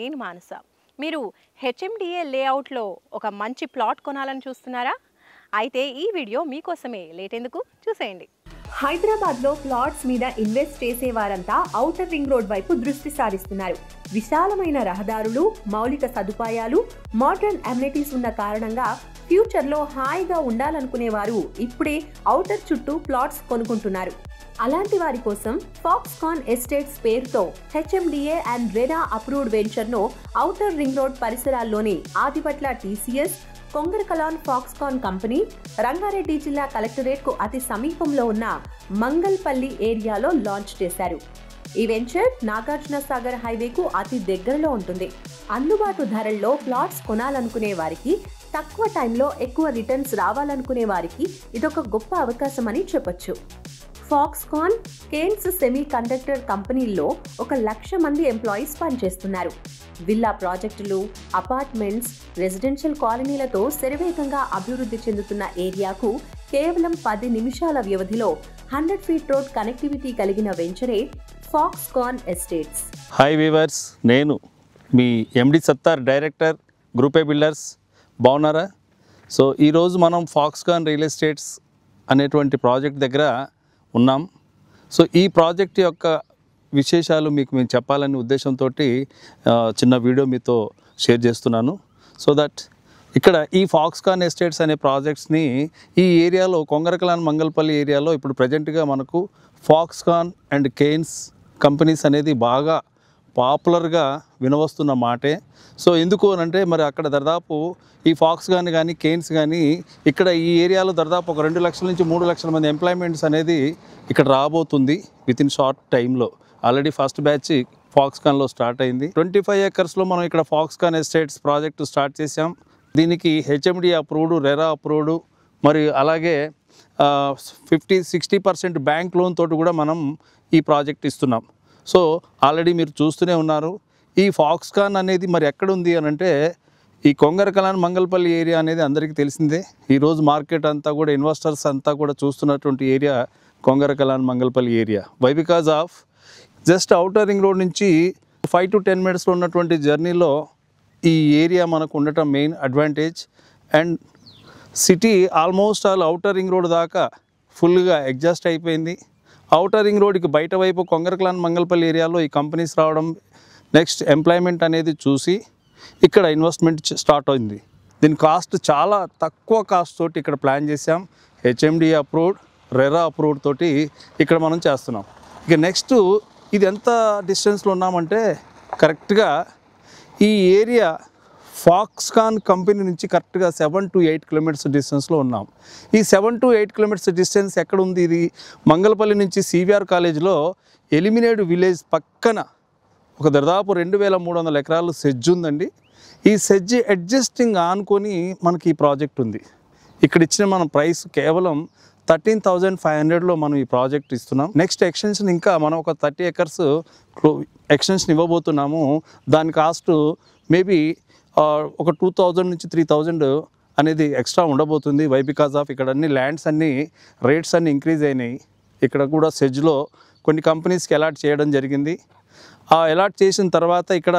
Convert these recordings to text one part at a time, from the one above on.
నేను మానస. మీరు హెచ్ఎండిఏ లేఅవుట్లో ఒక మంచి ప్లాట్ కొనాలని చూస్తున్నారా? అయితే ఈ వీడియో మీకోసమే. లేట్ ఎందుకు, చూసేయండి. హైదరాబాద్లో ప్లాట్స్ మీద ఇన్వెస్ట్ చేసేవారంతా ఔటర్ రింగ్ రోడ్ వైపు దృష్టి సారిస్తున్నారు. విశాలమైన రహదారులు, మౌలిక సదుపాయాలు, మోడర్న్ అమ్యూనిటీస్ ఉన్న కారణంగా ఫ్యూచర్లో హాయిగా ఉండాలనుకునేవారు ఇప్పుడే ఔటర్ చుట్టూ ప్లాట్స్ కొనుక్కుంటున్నారు. అలాంటి వారి కోసం ఫాక్స్కాన్ ఎస్టేట్స్ పేరుతో హెచ్ఎండిఏ అండ్ రెరా అప్రూవ్డ్ వెంచర్ను ఔటర్ రింగ్ రోడ్ పరిసరాల్లోని Adibatla TCS, Kongarakalan Foxconn company, Rangareddy జిల్లా కలెక్టరేట్కు అతి సమీపంలో ఉన్న మంగల్పల్లి ఏరియాలో లాంచ్ చేశారు. ఈ వెంచర్ నాగార్జున సాగర్ హైవేకు అతి దగ్గరలో ఉంటుంది. అందుబాటు ధరల్లో ప్లాట్స్ కొనాలనుకునే వారికి, తక్కువ టైంలో ఎక్కువ రిటర్న్స్ రావాలనుకునే వారికి ఇదొక గొప్ప అవకాశం అని చెప్పొచ్చు. ఫాక్స్కాన్, కేన్స్ సెమీ కండక్టర్ కంపెనీల్లో 1,00,000 మంది ఎంప్లాయీస్ పనిచేస్తున్నారు. విల్లా ప్రాజెక్టులు, అపార్ట్మెంట్స్, రెసిడెన్షియల్ కాలనీలతో శరవేగంగా అభివృద్ధి చెందుతున్న ఏరియాకు కేవలం 10 నిమిషాల వ్యవధిలో 100 ఫీట్ రోడ్ కనెక్టివిటీ కలిగిన వెంచరే ఫాక్స్కాన్ ఎస్టేట్స్. హాయ్ వీవర్స్, నేను మీ MD Sattar, director, group A builders. బాగున్నారా? సో ఈరోజు మనం ఫాక్స్కాన్ రియల్ ఎస్టేట్స్ అనేటువంటి ప్రాజెక్ట్ దగ్గర ఉన్నాం. సో ఈ ప్రాజెక్ట్ యొక్క విశేషాలు మీకు మేము చెప్పాలనే ఉద్దేశంతో చిన్న వీడియో మీతో షేర్ చేస్తున్నాను. సో దట్ ఇక్కడ ఈ ఫాక్స్కాన్ ఎస్టేట్స్ అనే ప్రాజెక్ట్స్ని ఈ ఏరియాలో కొంగరకలాన్ మంగళపల్లి ఏరియాలో ఇప్పుడు ప్రజెంట్గా మనకు ఫాక్స్కాన్ అండ్ కేన్స్ కంపెనీస్ అనేది బాగా పాపులర్గా వినవస్తున్న మాటే. సో ఎందుకు అంటే మరి అక్కడ దాదాపు ఈ ఫాక్స్కాన్ కానీ కేన్స్ కానీ ఇక్కడ ఈ ఏరియాలో దాదాపు ఒక 2 లక్షల నుంచి 3 లక్షల మంది ఎంప్లాయ్మెంట్స్ అనేది ఇక్కడ రాబోతుంది వితిన్ షార్ట్ టైంలో. ఆల్రెడీ ఫస్ట్ బ్యాచ్ ఫాక్స్కాన్లో స్టార్ట్ అయింది. 25 ఏకర్స్లో మనం ఇక్కడ ఫాక్స్కాన్ ఎస్టేట్స్ ప్రాజెక్టు స్టార్ట్ చేసాం. దీనికి హెచ్ఎండి అప్రూవ్డ్, రెరా అప్రూవ్డ్, మరి అలాగే 50-60% బ్యాంక్ లోన్ తోటి కూడా మనం ఈ ప్రాజెక్ట్ ఇస్తున్నాం. సో ఆల్రెడీ మీరు చూస్తూనే ఉన్నారు. ఈ ఫాక్స్కాన్ అనేది మరి ఎక్కడుంది అని అంటే ఈ కొంగరకలాన్ మంగళపల్లి ఏరియా అనేది అందరికీ తెలిసిందే. ఈరోజు మార్కెట్ అంతా కూడా ఇన్వెస్టర్స్ అంతా కూడా చూస్తున్నటువంటి area Kongara Kalan Mangalpalli area. Why? Because of just outer ring road నుంచి 5 to 10 మినిట్స్లో ఉన్నటువంటి జర్నీలో ఈ ఏరియా మనకు ఉండటం main advantage. And city almost all outer ring road దాకా ఫుల్గా అడ్జస్ట్ అయిపోయింది. ఔటర్ రింగ్ రోడ్కి బయట వైపు కొంగరకలాన్ మంగళపల్లి ఏరియాలో ఈ కంపెనీస్ రావడం, నెక్స్ట్ ఎంప్లాయ్మెంట్ అనేది చూసి ఇక్కడ ఇన్వెస్ట్మెంట్ స్టార్ట్ అయింది. దీని కాస్ట్ చాలా తక్కువ కాస్ట్ తోటి ఇక్కడ ప్లాన్ చేసాం. హెచ్ఎండి అప్రూవ్డ్, రెరా అప్రూవ్డ్ తోటి ఇక్కడ మనం చేస్తున్నాం. ఇక నెక్స్ట్ ఇది ఎంత డిస్టెన్స్లో ఉన్నామంటే కరెక్ట్గా ఈ ఏరియా ఫాక్స్కాన్ కంపెనీ నుంచి కరెక్ట్గా 7 to 8 కిలోమీటర్స్ డిస్టెన్స్లో ఉన్నాం. ఈ 7 to 8 కిలోమీటర్స్ డిస్టెన్స్ ఎక్కడ ఉంది? ఇది మంగళపల్లి నుంచి సివిఆర్ కాలేజ్లో ఎలిమినేడ్ విలేజ్ పక్కన ఒక దాదాపు 2,300 ఎకరాలు సెజ్ ఉందండి. ఈ సెజ్ అడ్జస్టింగ్ ఆనుకొని మనకి ఈ ప్రాజెక్ట్ ఉంది. ఇక్కడ ఇచ్చిన మన ప్రైస్ కేవలం 13,500లో మనం ఈ ప్రాజెక్ట్ ఇస్తున్నాం. నెక్స్ట్ ఎక్స్టెన్షన్ ఇంకా మనం ఒక 30 ఏకర్స్ ఎక్స్టెన్షన్ ఇవ్వబోతున్నాము. దాని కాస్ట్ మేబీ ఒక 2,000 నుంచి 3,000 అనేది ఎక్స్ట్రా ఉండబోతుంది. వై? బికాజ్ ఆఫ్ ఇక్కడ అన్ని ల్యాండ్స్ అన్నీ రేట్స్ అన్నీ ఇంక్రీజ్ అయినాయి. ఇక్కడ కూడా సెజ్లో కొన్ని కంపెనీస్కి అలాట్ చేయడం జరిగింది. ఆ అలాట్ చేసిన తర్వాత ఇక్కడ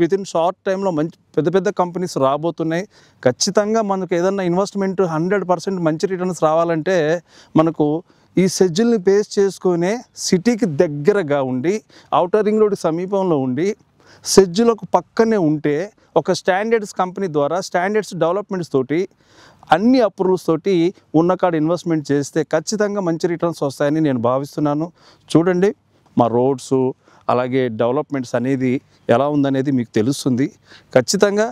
వితిన్ షార్ట్ టైంలో మంచి పెద్ద పెద్ద కంపెనీస్ రాబోతున్నాయి. ఖచ్చితంగా మనకు ఏదన్నా ఇన్వెస్ట్మెంట్ 100% మంచి రిటర్న్స్ రావాలంటే మనకు ఈ సెజ్జుల్ని బేస్ చేసుకునే సిటీకి దగ్గరగా ఉండి, ఔటర్ రింగ్ రోడ్ సమీపంలో ఉండి, సెజ్జులకు పక్కనే ఉంటే ఒక స్టాండర్డ్స్ కంపెనీ ద్వారా స్టాండర్డ్స్ డెవలప్మెంట్స్ తోటి అన్ని అప్రూవల్స్ తోటి ఉన్న కాడ ఇన్వెస్ట్మెంట్ చేస్తే ఖచ్చితంగా మంచి రిటర్న్స్ వస్తాయని నేను భావిస్తున్నాను. చూడండి మా రోడ్సు అలాగే డెవలప్మెంట్స్ అనేది ఎలా ఉందనేది మీకు తెలుస్తుంది. ఖచ్చితంగా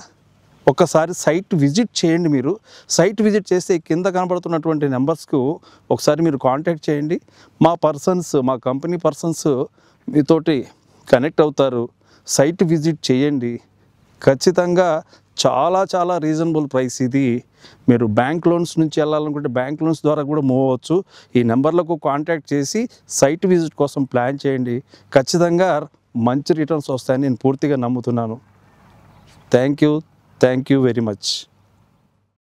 ఒకసారి సైట్ విజిట్ చేయండి. మీరు సైట్ విజిట్ చేస్తే కింద కనబడుతున్నటువంటి నెంబర్స్కు ఒకసారి మీరు కాంటాక్ట్ చేయండి. మా కంపెనీ పర్సన్స్ మీతోటి కనెక్ట్ అవుతారు. సైట్ విజిట్ చేయండి. ఖచ్చితంగా చాలా చాలా రీజనబుల్ ప్రైస్ ఇది. మీరు బ్యాంక్ లోన్స్ నుంచి వెళ్ళాలనుకుంటే బ్యాంక్ లోన్స్ ద్వారా కూడా మూవ్ అవ్వచ్చు. ఈ నెంబర్లకు కాంటాక్ట్ చేసి సైట్ విజిట్ కోసం ప్లాన్ చేయండి. ఖచ్చితంగా మంచి రిటర్న్స్ వస్తాయని నేను పూర్తిగా నమ్ముతున్నాను. Thank you very much.